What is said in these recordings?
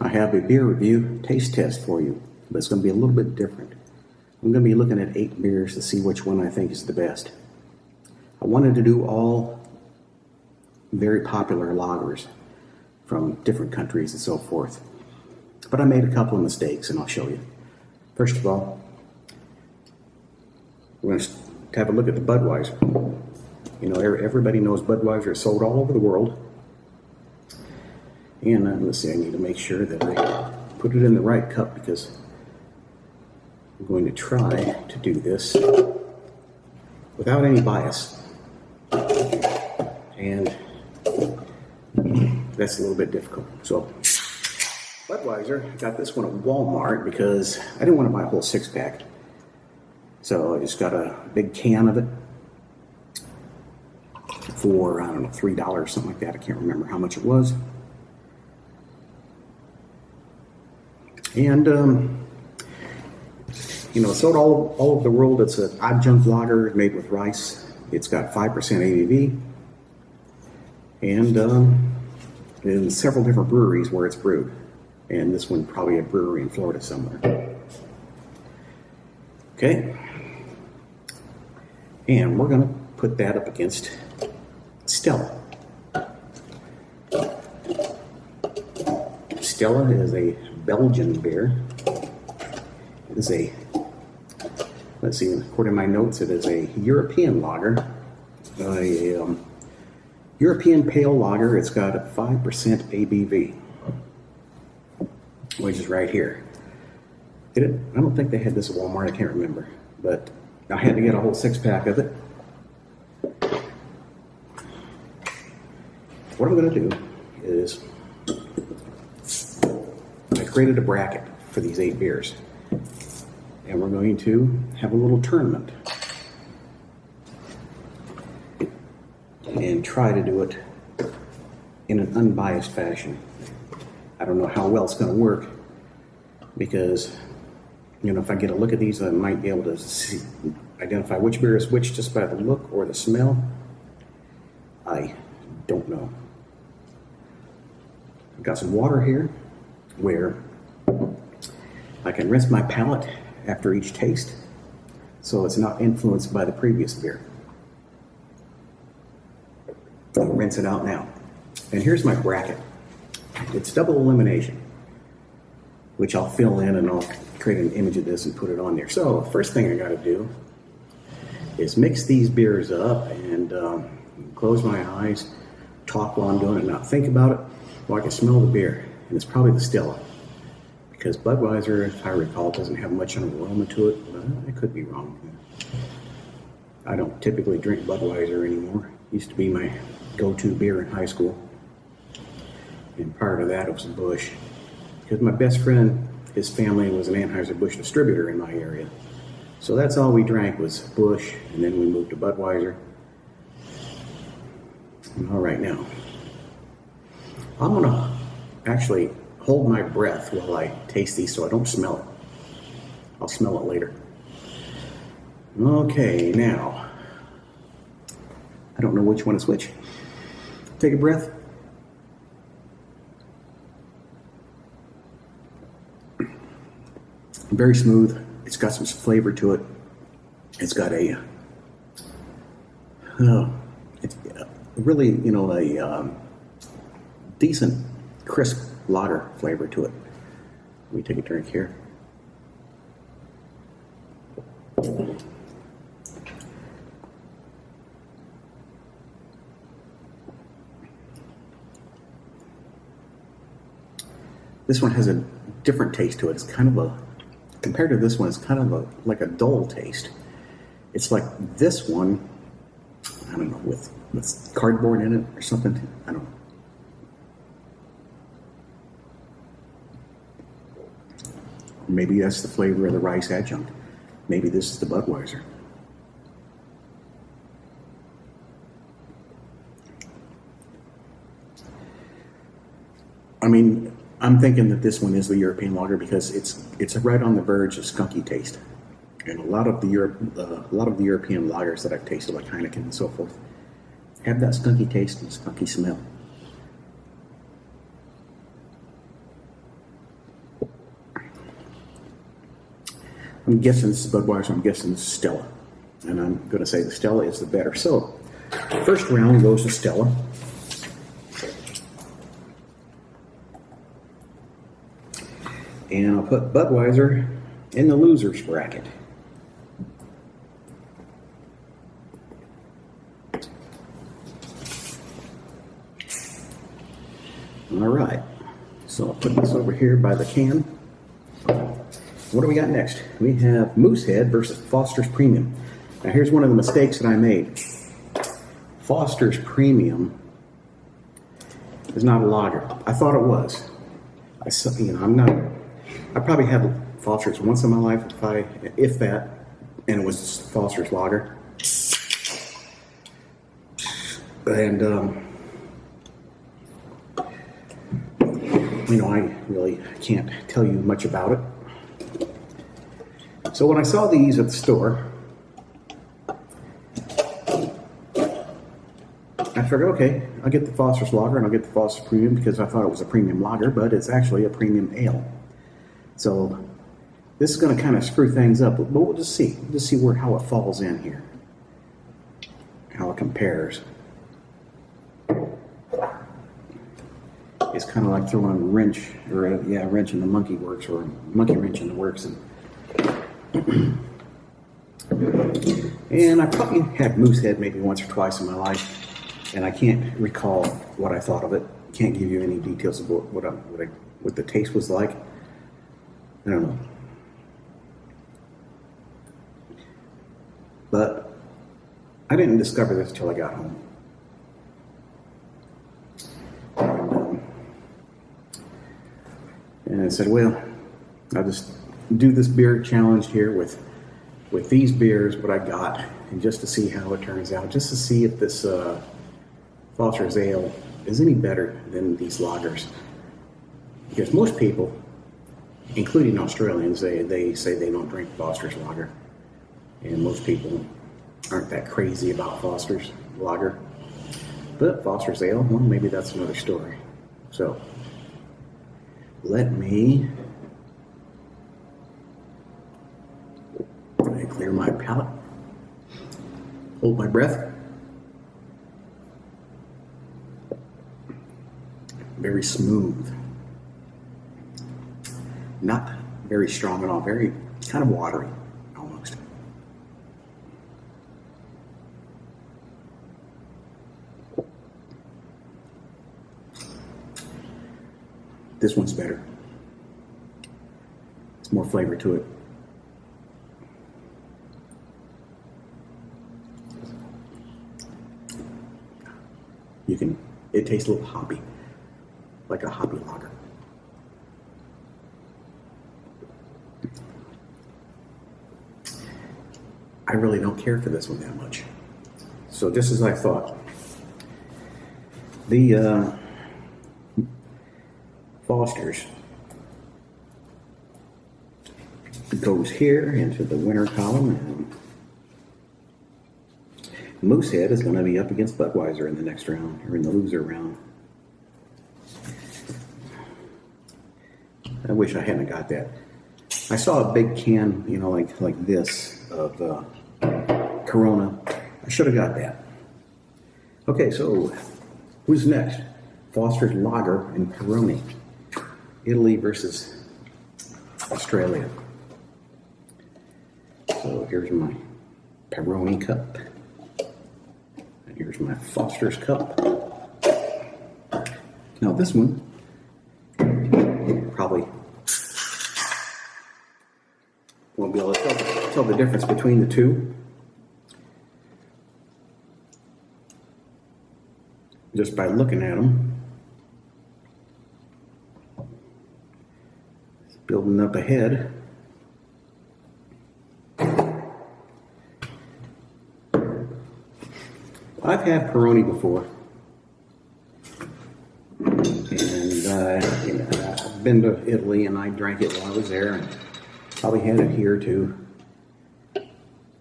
I have a beer review taste test for you, but it's going to be a little bit different. I'm going to be looking at 8 beers to see which one I think is the best. I wanted to do all very popular lagers from different countries and so forth, but I made a couple of mistakes and I'll show you. First of all, we're going to have a look at the Budweiser. You know, everybody knows Budweiser is sold all over the world. And let's see, I need to make sure that I put it in the right cup because I'm going to try to do this without any bias. And that's a little bit difficult. So, Budweiser, I got this one at Walmart because I didn't want to buy a whole 6-pack. So I just got a big can of it for, I don't know, $3, something like that. I can't remember how much it was. And, you know, it's sold all over the world. It's an adjunct lager made with rice. It's got 5% ABV. And in several different breweries where it's brewed. And this one probably a brewery in Florida somewhere. Okay. And we're going to put that up against Stella. Stella is a Belgian beer. It is a, let's see, according to my notes, it is a European lager. A European pale lager. It's got a 5% ABV, which is right here. I don't think they had this at Walmart. I can't remember, but I had to get a whole 6-pack of it. What I'm going to do is I created a bracket for these 8 beers, and we're going to have a little tournament and try to do it in an unbiased fashion. I don't know how well it's going to work because, you know, if I get a look at these, I might be able to identify which beer is which just by the look or the smell. I don't know. I've got some water here where I can rinse my palate after each taste so it's not influenced by the previous beer. I'll rinse it out now. And here's my bracket. It's double elimination, which I'll fill in and I'll create an image of this and put it on there. So first thing I got to do is mix these beers up and close my eyes, talk while I'm doing it, not think about it. Well, I can smell the beer, and it's probably the Stella, because Budweiser, if I recall, doesn't have much of an aroma to it. I could be wrong. I don't typically drink Budweiser anymore. It used to be my go-to beer in high school, and prior to that, it was Busch, because my best friend, his family was an Anheuser-Busch distributor in my area. So that's all we drank was Busch, and then we moved to Budweiser. All right, now, I'm going to actually hold my breath while I taste these so I don't smell it. I'll smell it later. Okay, now, I don't know which one is which. Take a breath. Very smooth. It's got some flavor to it. It's got a, it's really, you know, a decent, crisp lager flavor to it. Let me take a drink here. This one has a different taste to it. It's kind of a, compared to this one, it's kind of like a dull taste. It's like this one, I don't know, with cardboard in it or something. I don't know. Maybe that's the flavor of the rice adjunct. Maybe this is the Budweiser. I mean, I'm thinking that this one is the European lager because it's right on the verge of skunky taste, and a lot of the European lagers that I've tasted, like Heineken and so forth, have that skunky taste and skunky smell. I'm guessing this is Budweiser, I'm guessing this is Stella. And I'm going to say the Stella is the better. So, first round goes to Stella. And I'll put Budweiser in the losers bracket. All right, so I'll put this over here by the can. What do we got next? We have Moosehead versus Foster's Premium. Now here's one of the mistakes that I made. Foster's Premium is not a lager. I thought it was. I probably had Foster's once in my life, if that, and it was Foster's lager. And I really can't tell you much about it. So when I saw these at the store, I figured, okay, I'll get the Foster's Lager and I'll get the Foster's Premium because I thought it was a premium lager, but it's actually a premium ale. So this is going to kind of screw things up, but we'll just see. We'll just see how it falls in here, how it compares. It's kind of like throwing a wrench, or a wrench in the monkey works, or a monkey wrench in the works. And I probably had Moosehead maybe once or twice in my life, and I can't recall what I thought of it. Can't give you any details of what the taste was like. I don't know. But I didn't discover this until I got home. And I said, well, I'll just do this beer challenge here with these beers, what I got, and just to see how it turns out, just to see if this Foster's Ale is any better than these lagers. Because most people, including Australians, they say they don't drink Foster's Lager. And most people aren't that crazy about Foster's Lager. But Foster's Ale, well, maybe that's another story. So, let me clear my palate, hold my breath. Very smooth, not very strong at all, very kind of watery almost. This one's better. It's more flavor to it. It tastes a little hoppy, like a hoppy lager. I really don't care for this one that much. So just as I thought, the Foster's goes here into the winner column, and Moosehead is going to be up against Budweiser in the next round, or in the loser round. I wish I hadn't got that. I saw a big can, like this of Corona. I should have got that. Okay, so who's next? Foster's Lager and Peroni. Italy versus Australia. So here's my Peroni cup. And here's my Foster's cup. Now this one, probably won't be able to tell the difference between the two. Just by looking at them. It's building up ahead. I've had Peroni before. And I've been to Italy and I drank it while I was there, and probably had it here too.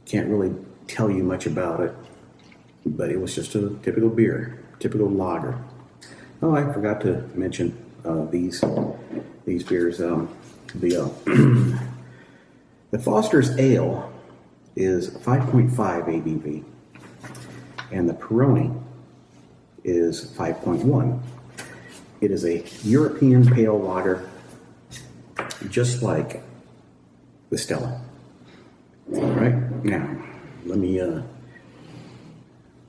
Can't really tell you much about it, but it was just a typical beer, typical lager. Oh, I forgot to mention these beers. The The Foster's Ale is 5.5 ABV, and the Peroni is 5.1. It is a European pale lager, just like the Stella. All right, now let me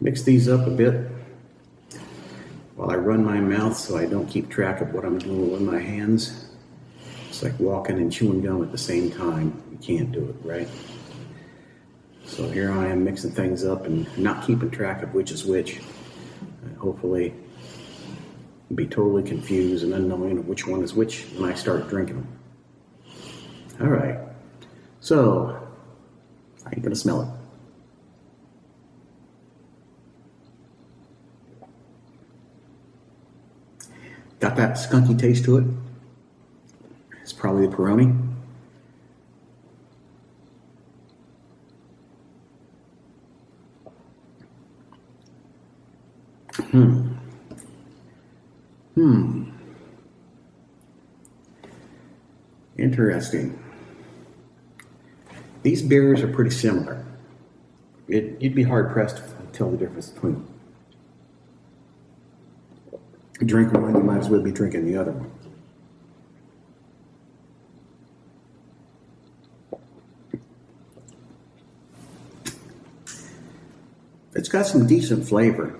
mix these up a bit while I run my mouth so I don't keep track of what I'm doing with my hands. It's like walking and chewing gum at the same time. You can't do it, right? So here I am mixing things up and not keeping track of which is which. Hopefully be totally confused and unknowing of which one is which when I start drinking them. All right, so I ain't gonna smell it. Got that skunky taste to it. It's probably the Peroni. Interesting. These beers are pretty similar. You'd be hard pressed to tell the difference between them. You drink one, you might as well be drinking the other one. It's got some decent flavor,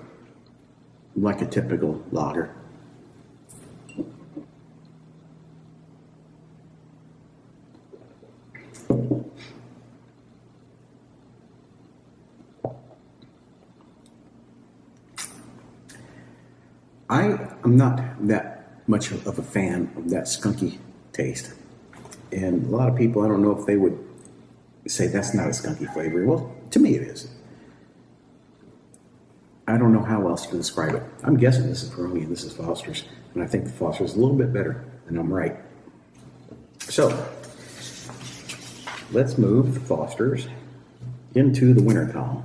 like a typical lager. I'm not that much of a fan of that skunky taste. And a lot of people, I don't know if they would say that's not a skunky flavor. Well, to me it is. I don't know how else to describe it. I'm guessing this is Peroni and this is Foster's. And I think the Foster's is a little bit better, and I'm right. So, let's move the Foster's into the winner column.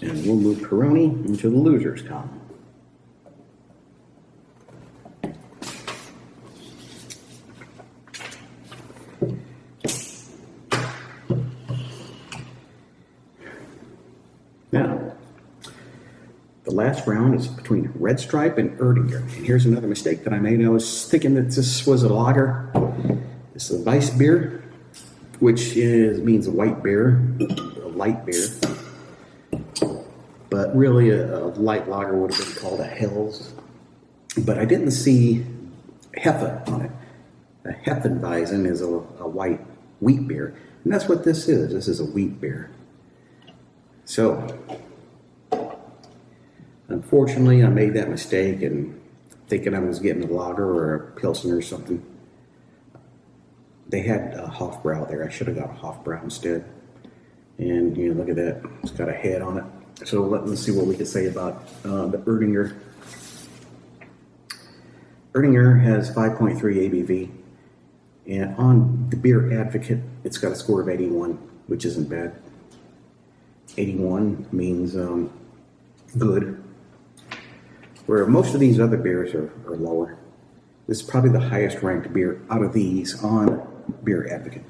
And we'll move Peroni into the losers column. Now, the last round is between Red Stripe and Erdinger. And here's another mistake that I made. I was thinking that this was a lager. This is a Weissbier, which means a white beer, a light beer. But really a light lager would have been called a Helles. But I didn't see Hefe on it. A Hefeweizen is a white wheat beer. And that's what this is. This is a wheat beer. So, unfortunately, I made that mistake and thinking I was getting a lager or a Pilsner or something. They had a Hofbrau there. I should have got a Hofbrau instead. And, you know, look at that. It's got a head on it. So let's see what we can say about the Erdinger. Erdinger has 5.3 ABV. And on the Beer Advocate, it's got a score of 81, which isn't bad. 81 means good, where most of these other beers are lower. This is probably the highest ranked beer out of these on Beer Advocate.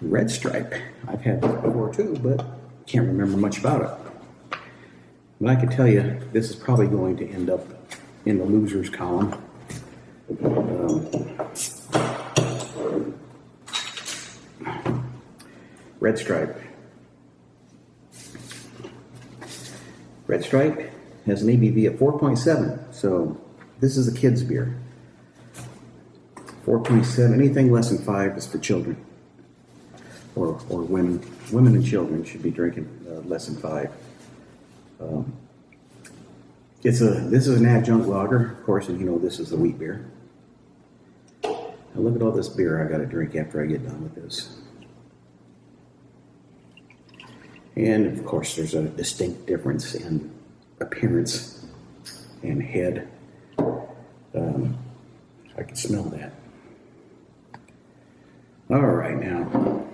Red Stripe, I've had this before too, but can't remember much about it. But I can tell you, this is probably going to end up in the losers column. Red Stripe. Red Stripe has an ABV of 4.7, so this is a kid's beer. 4.7, anything less than 5 is for children, or women. Women and children should be drinking less than 5. This is an adjunct lager, of course, and you know this is the wheat beer. Now look at all this beer I got to drink after I get done with this. And of course, there's a distinct difference in appearance and head. I can smell that. All right, now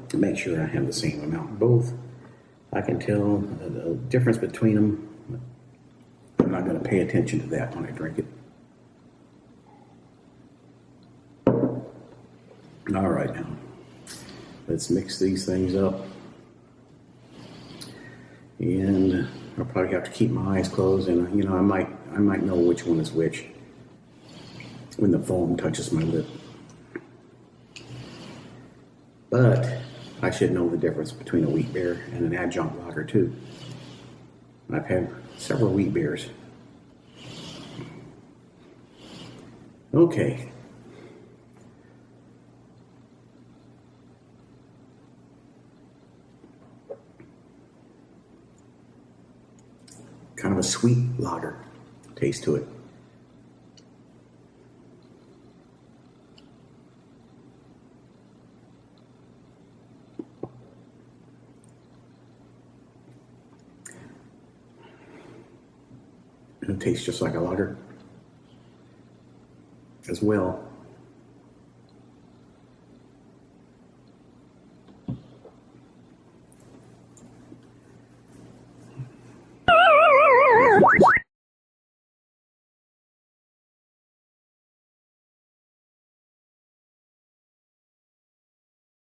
to make sure I have the same amount of both, I can tell the difference between them. I'm not going to pay attention to that when I drink it. All right, now let's mix these things up. And I'll probably have to keep my eyes closed, and you know, I might know which one is which when the foam touches my lip. But I should know the difference between a wheat beer and an adjunct lager too. I've had several wheat beers. Okay. Kind of a sweet lager taste to it. And it tastes just like a lager as well.